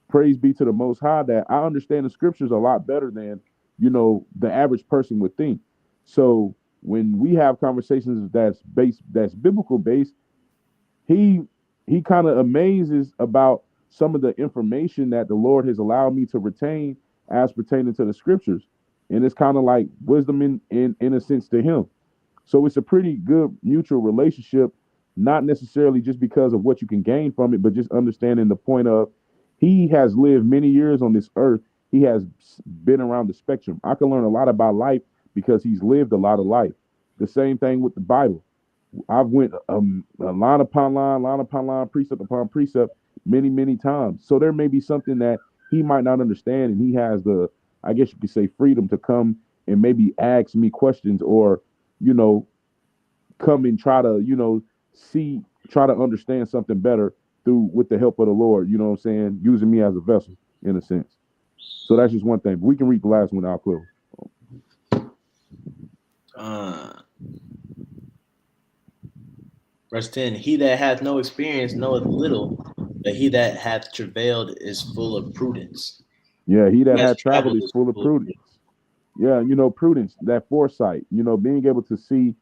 praise be to the Most High that I understand the scriptures a lot better than, the average person would think. So when we have conversations that's biblical based, he he kind of amazes about some of the information that the Lord has allowed me to retain as pertaining to the scriptures. And it's kind of like wisdom in a sense to him. So it's a pretty good mutual relationship not necessarily just because of what you can gain from it, but just understanding the point of he has lived many years on this earth. He has been around the spectrum. I can learn a lot about life because he's lived a lot of life. The same thing with the Bible. I've went line upon line, precept upon precept, many, many times. So there may be something that he might not understand, and he has the, I guess you could say, freedom to come and maybe ask me questions, or, you know, come and try to, you know, try to understand something better through with the help of the Lord. You know what I'm saying? Using me as a vessel in a sense. So that's just one thing. But we can read the last one out close. Verse 10, he that hath no experience knoweth little, but he that hath travailed is full of prudence. Yeah, he that Who has had traveled is full of prudence. Yeah, you know, prudence, that foresight, you know, being able to see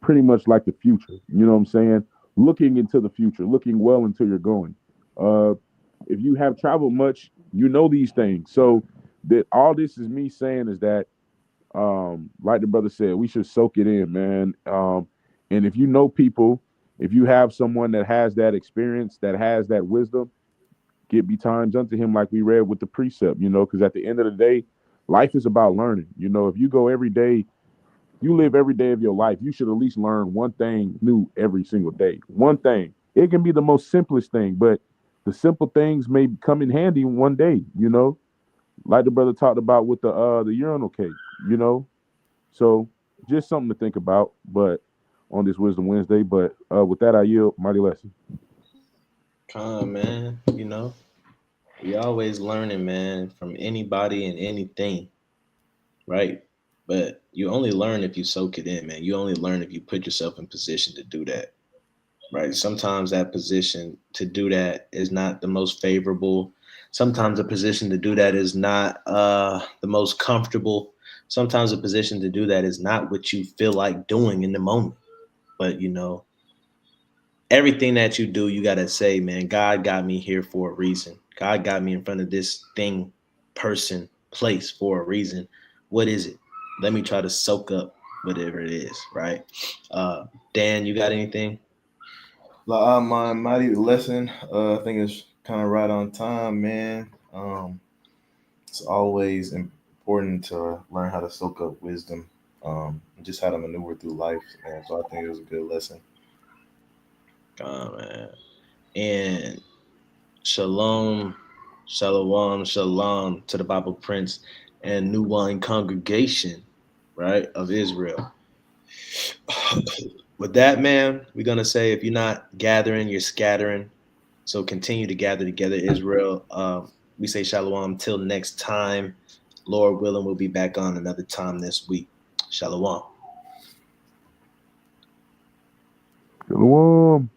pretty much like the future. You know what I'm saying? Looking into the future, looking well until you're going. If you have traveled much, you know these things. So that all this is me saying is that, like the brother said, we should soak it in, man. And if you know people, if you have someone that has that experience, that has that wisdom, get be times unto him, like we read with the precept, you know, because at the end of the day, life is about learning. You know, if you go every day, you live every day of your life, you should at least learn one thing new every single day. One thing. It can be the most simplest thing, but the simple things may come in handy one day, you know, like the brother talked about with the urinal cake, you know. So just something to think about, but on this Wisdom Wednesday. But with that, I yield. Mighty lesson. Come, man. You know, we always learning, man, from anybody and anything, right? But you only learn if you soak it in, man. You only learn if you put yourself in position to do that, right? Sometimes that position to do that is not the most favorable. Sometimes a position to do that is not the most comfortable. Sometimes a position to do that is not what you feel like doing in the moment. But, you know, everything that you do, you got to say, man, God got me here for a reason. God got me in front of this thing, person, place for a reason. What is it? Let me try to soak up whatever it is, right? Dan, you got anything? My mighty lesson, I think it's kind of right on time, man. It's always important to learn how to soak up wisdom, just how to maneuver through life, man. So I think it was a good lesson. Man. And shalom, shalom to the Bible Prince and New Wine Congregation, right, of Israel. With that, man, we're going to say if you're not gathering, you're scattering. So continue to gather together, Israel. We say shalom till next time. Lord willing, we'll be back on another time this week. Shalom. Shalom.